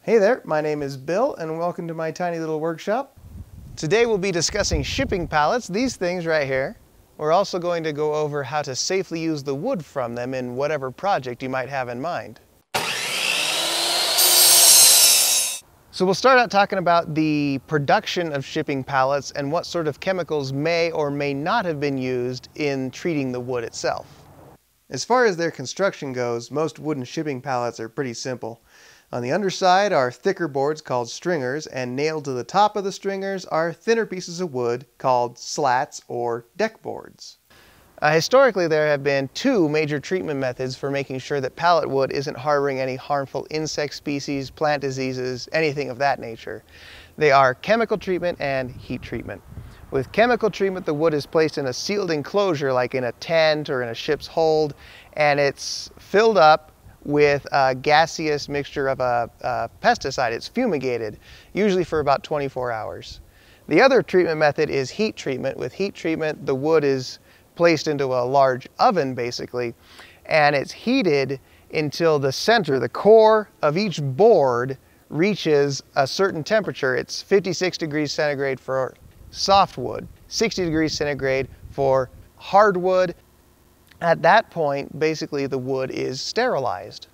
Hey there, my name is Bill and welcome to my tiny little workshop. Today we'll be discussing shipping pallets, these things right here. We're also going to go over how to safely use the wood from them in whatever project you might have in mind. So we'll start out talking about the production of shipping pallets and what sort of chemicals may or may not have been used in treating the wood itself. As far as their construction goes, most wooden shipping pallets are pretty simple. On the underside are thicker boards called stringers, and nailed to the top of the stringers are thinner pieces of wood called slats or deck boards. Historically, there have been two major treatment methods for making sure that pallet wood isn't harboring any harmful insect species, plant diseases, anything of that nature. They are chemical treatment and heat treatment. With chemical treatment, the wood is placed in a sealed enclosure like in a tent or in a ship's hold, and it's filled up with a gaseous mixture of a pesticide. It's fumigated, usually for about 24 hours. The other treatment method is heat treatment. With heat treatment, the wood is placed into a large oven basically, and it's heated until the center, the core of each board reaches a certain temperature. It's 56 degrees centigrade for softwood, 60 degrees centigrade for hardwood. At that point, basically the wood is sterilized.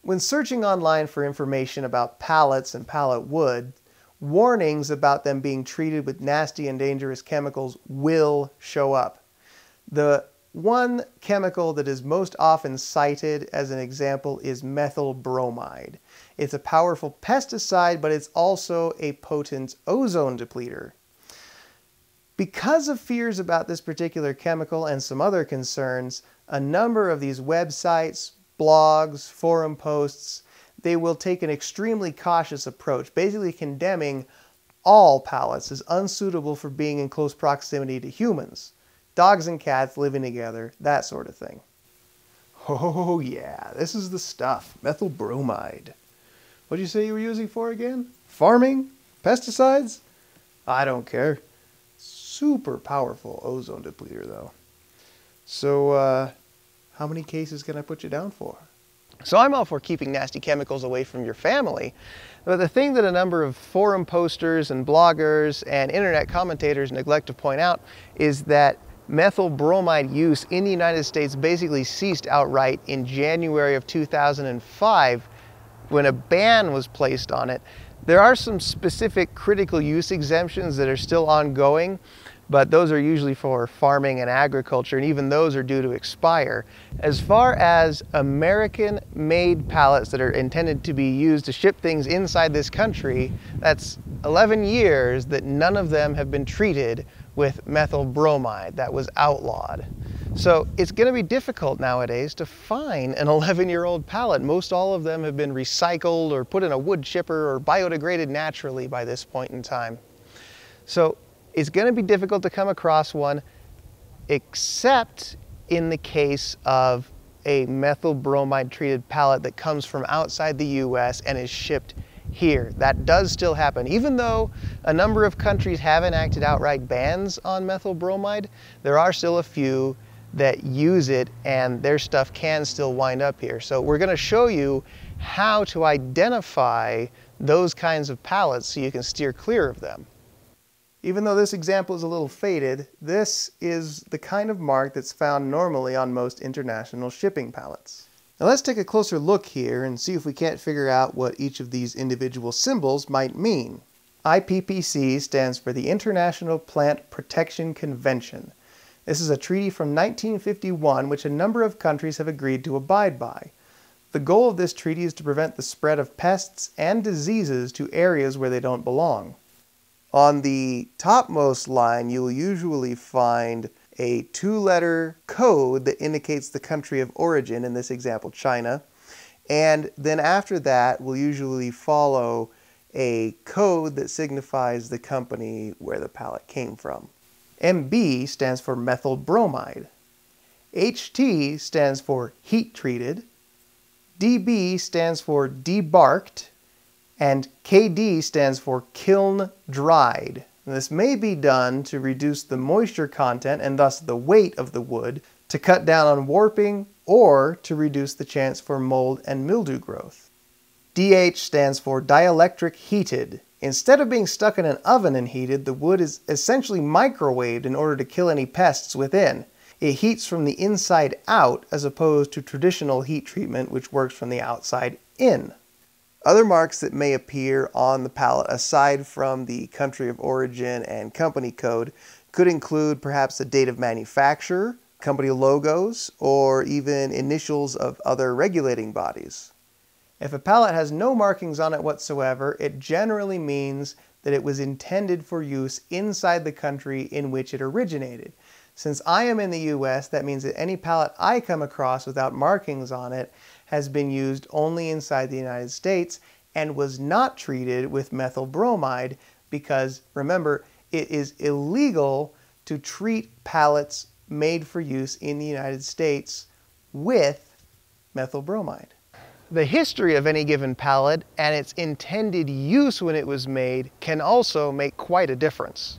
When searching online for information about pallets and pallet wood, warnings about them being treated with nasty and dangerous chemicals will show up. The one chemical that is most often cited as an example is methyl bromide. It's a powerful pesticide, but it's also a potent ozone depleter. Because of fears about this particular chemical and some other concerns, a number of these websites, blogs, forum posts, they will take an extremely cautious approach, basically condemning all pallets as unsuitable for being in close proximity to humans. Dogs and cats living together, that sort of thing. Oh yeah, this is the stuff, methyl bromide. What did you say you were using for again? Farming? Pesticides? I don't care. Super powerful ozone depleter though. So how many cases can I put you down for? So I'm all for keeping nasty chemicals away from your family, but the thing that a number of forum posters and bloggers and internet commentators neglect to point out is that methyl bromide use in the United States basically ceased outright in January of 2005 when a ban was placed on it. There are some specific critical use exemptions that are still ongoing, but those are usually for farming and agriculture, and even those are due to expire. As far as American-made pallets that are intended to be used to ship things inside this country, that's 11 years that none of them have been treated with methyl bromide. That was outlawed. So it's going to be difficult nowadays to find an 11-year-old pallet. Most all of them have been recycled or put in a wood chipper or biodegraded naturally by this point in time. So it's going to be difficult to come across one, except in the case of a methyl bromide treated pallet that comes from outside the US and is shipped here. That does still happen. Even though a number of countries have enacted outright bans on methyl bromide, there are still a few that use it and their stuff can still wind up here. So we're going to show you how to identify those kinds of pallets so you can steer clear of them. Even though this example is a little faded, this is the kind of mark that's found normally on most international shipping pallets. Now let's take a closer look here and see if we can't figure out what each of these individual symbols might mean. IPPC stands for the International Plant Protection Convention. This is a treaty from 1951 which a number of countries have agreed to abide by. The goal of this treaty is to prevent the spread of pests and diseases to areas where they don't belong. On the topmost line, you will usually find a two-letter code that indicates the country of origin, in this example, China. And then after that, we'll usually follow a code that signifies the company where the pallet came from. MB stands for methyl bromide. HT stands for heat treated. DB stands for debarked. And KD stands for kiln dried. And this may be done to reduce the moisture content and thus the weight of the wood, to cut down on warping, or to reduce the chance for mold and mildew growth. DH stands for dielectric heated. Instead of being stuck in an oven and heated, the wood is essentially microwaved in order to kill any pests within. It heats from the inside out as opposed to traditional heat treatment, which works from the outside in. Other marks that may appear on the pallet, aside from the country of origin and company code, could include perhaps the date of manufacture, company logos, or even initials of other regulating bodies. If a pallet has no markings on it whatsoever, it generally means that it was intended for use inside the country in which it originated. Since I am in the US, that means that any pallet I come across without markings on it has been used only inside the United States and was not treated with methyl bromide because, remember, it is illegal to treat pallets made for use in the United States with methyl bromide. The history of any given pallet and its intended use when it was made can also make quite a difference.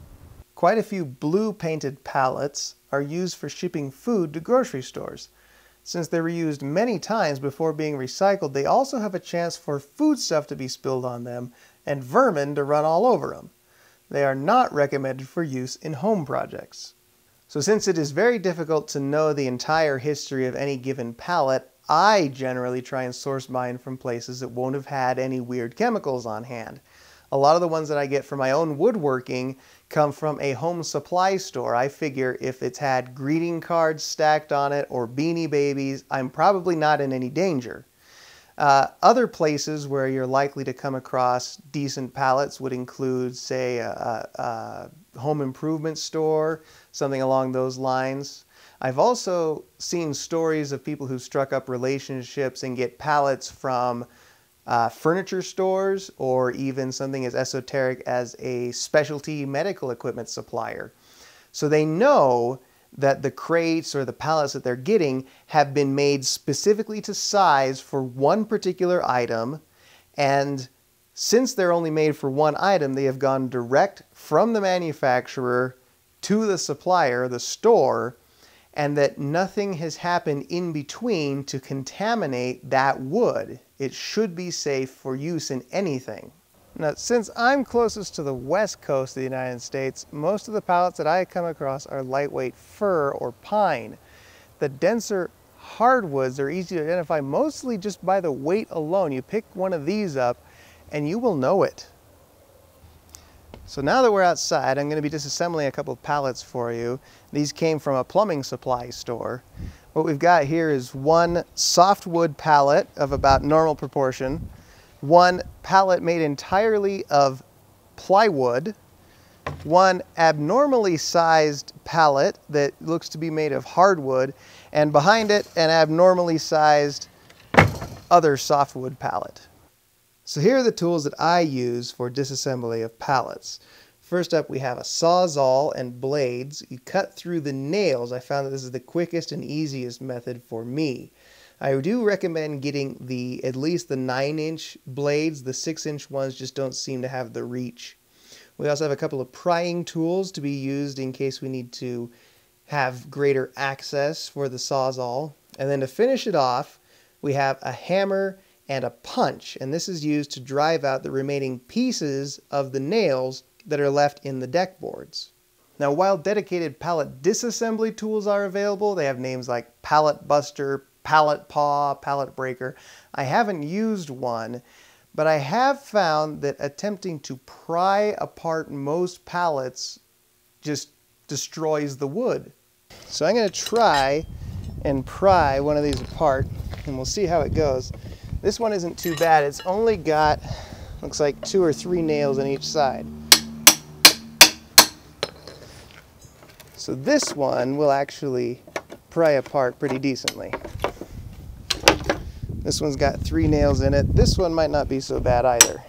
Quite a few blue painted pallets are used for shipping food to grocery stores. Since they were used many times before being recycled, they also have a chance for foodstuff to be spilled on them and vermin to run all over them. They are not recommended for use in home projects. So since it is very difficult to know the entire history of any given pallet, I generally try and source mine from places that won't have had any weird chemicals on hand. A lot of the ones that I get for my own woodworking come from a home supply store. I figure if it's had greeting cards stacked on it or Beanie Babies, I'm probably not in any danger. Other places where you're likely to come across decent pallets would include, say, a home improvement store, something along those lines. I've also seen stories of people who struck up relationships and get pallets from furniture stores or even something as esoteric as a specialty medical equipment supplier. So they know that the crates or the pallets that they're getting have been made specifically to size for one particular item, and since they're only made for one item, they have gone direct from the manufacturer to the supplier, the store, and that nothing has happened in between to contaminate that wood. It should be safe for use in anything. Now, since I'm closest to the west coast of the United States, most of the pallets that I come across are lightweight fir or pine. The denser hardwoods are easy to identify mostly just by the weight alone. You pick one of these up and you will know it. So now that we're outside, I'm going to be disassembling a couple of pallets for you. These came from a plumbing supply store. What we've got here is one softwood pallet of about normal proportion, one pallet made entirely of plywood, one abnormally sized pallet that looks to be made of hardwood, and behind it an abnormally sized other softwood pallet. So here are the tools that I use for disassembly of pallets. First up, we have a sawzall and blades. You cut through the nails. I found that this is the quickest and easiest method for me. I do recommend getting at least the 9-inch blades. The 6-inch ones just don't seem to have the reach. We also have a couple of prying tools to be used in case we need to have greater access for the sawzall. And then to finish it off, we have a hammer and a punch, and this is used to drive out the remaining pieces of the nails that are left in the deck boards. Now, while dedicated pallet disassembly tools are available, they have names like Pallet Buster, Pallet Paw, Pallet Breaker. I haven't used one, but I have found that attempting to pry apart most pallets just destroys the wood. So I'm going to try and pry one of these apart, and we'll see how it goes. This one isn't too bad. It's only got, looks like 2 or 3 nails on each side. So this one will actually pry apart pretty decently. This one's got 3 nails in it. This one might not be so bad either.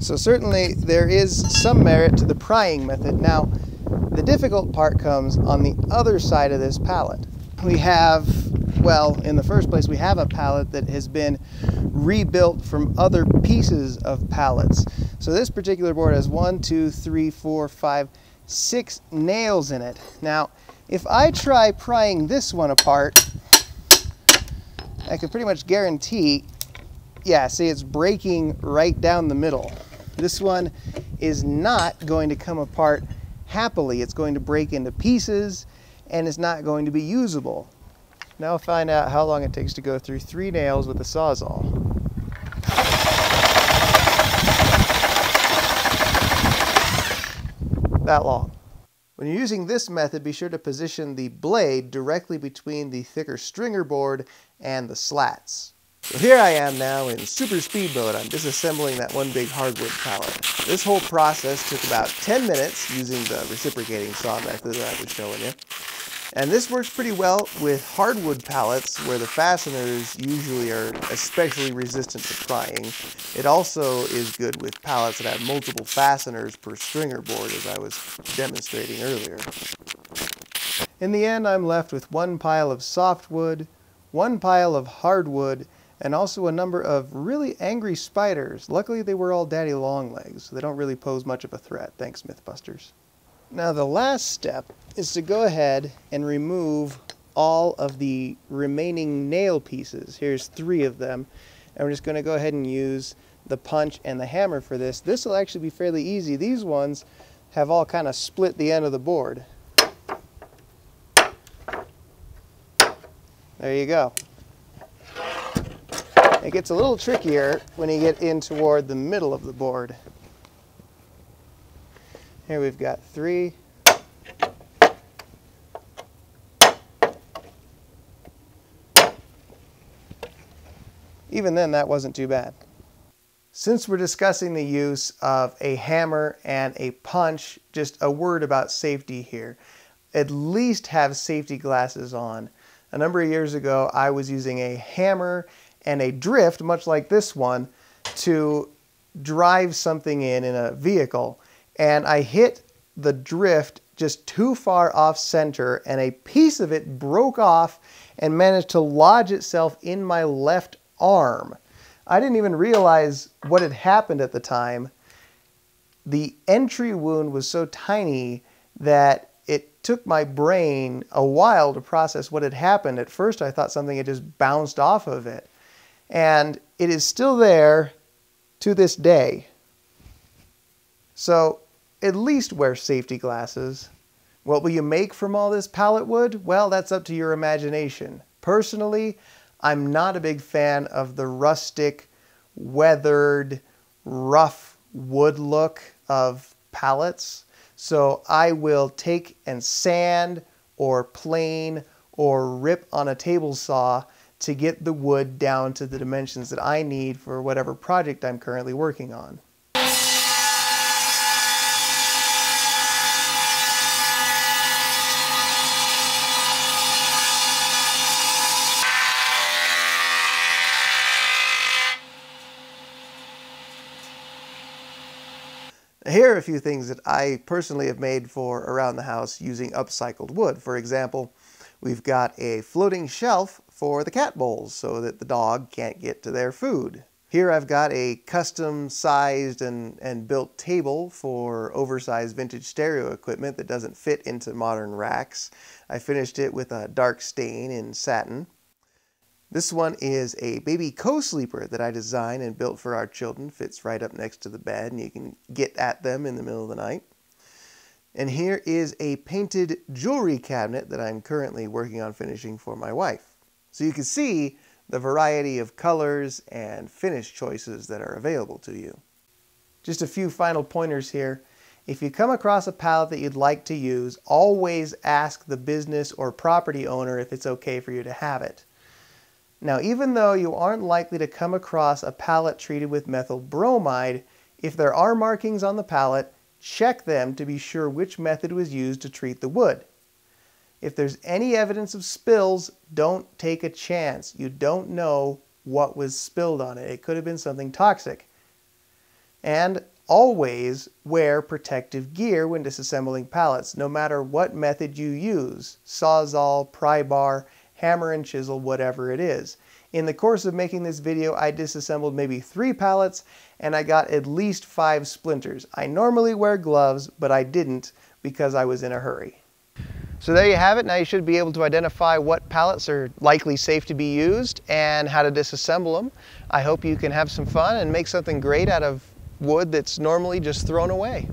So certainly there is some merit to the prying method. Now, the difficult part comes on the other side of this pallet. We have, well, in the first place, we have a pallet that has been rebuilt from other pieces of pallets. So this particular board has 1, 2, 3, 4, 5, 6 nails in it. Now, if I try prying this one apart, I can pretty much guarantee, yeah, see, it's breaking right down the middle. This one is not going to come apart happily. It's going to break into pieces and it's not going to be usable. Now I'll find out how long it takes to go through 3 nails with a Sawzall. That long. When you're using this method, be sure to position the blade directly between the thicker stringer board and the slats. So here I am now in super speed mode. I'm disassembling that one big hardwood pallet. This whole process took about 10 minutes using the reciprocating saw method that I was showing you. And this works pretty well with hardwood pallets where the fasteners usually are especially resistant to prying. It also is good with pallets that have multiple fasteners per stringer board, as I was demonstrating earlier. In the end, I'm left with one pile of softwood, one pile of hardwood, and also a number of really angry spiders. Luckily, they were all daddy long legs, so they don't really pose much of a threat. Thanks, Mythbusters. Now the last step is to go ahead and remove all of the remaining nail pieces. Here's 3 of them, and we're just going to go ahead and use the punch and the hammer for this. This will actually be fairly easy. These ones have all kind of split the end of the board. There you go. It gets a little trickier when you get in toward the middle of the board. Here we've got 3. Even then, that wasn't too bad. Since we're discussing the use of a hammer and a punch, just a word about safety here. At least have safety glasses on. A number of years ago, I was using a hammer and a drift, much like this one, to drive something in a vehicle. And I hit the drift just too far off center, and a piece of it broke off and managed to lodge itself in my left arm. I didn't even realize what had happened at the time. The entry wound was so tiny that it took my brain a while to process what had happened. At first I thought something had just bounced off of it. And it is still there to this day. So at least wear safety glasses. What will you make from all this pallet wood? Well, that's up to your imagination. Personally, I'm not a big fan of the rustic, weathered, rough wood look of pallets. So I will take and sand or plane or rip on a table saw to get the wood down to the dimensions that I need for whatever project I'm currently working on. Here are a few things that I personally have made for around the house using upcycled wood. For example, we've got a floating shelf for the cat bowls so that the dog can't get to their food. Here I've got a custom sized and built table for oversized vintage stereo equipment that doesn't fit into modern racks. I finished it with a dark stain in satin. This one is a baby co-sleeper that I designed and built for our children. Fits right up next to the bed and you can get at them in the middle of the night. And here is a painted jewelry cabinet that I'm currently working on finishing for my wife. So you can see the variety of colors and finish choices that are available to you. Just a few final pointers here. If you come across a pallet that you'd like to use, always ask the business or property owner if it's okay for you to have it. Now, even though you aren't likely to come across a pallet treated with methyl bromide, if there are markings on the pallet, check them to be sure which method was used to treat the wood. If there's any evidence of spills, don't take a chance. You don't know what was spilled on it. It could have been something toxic. And always wear protective gear when disassembling pallets, no matter what method you use. Sawzall, pry bar, hammer and chisel, whatever it is. In the course of making this video, I disassembled maybe 3 pallets and I got at least 5 splinters. I normally wear gloves, but I didn't because I was in a hurry. So there you have it. Now you should be able to identify what pallets are likely safe to be used and how to disassemble them. I hope you can have some fun and make something great out of wood that's normally just thrown away.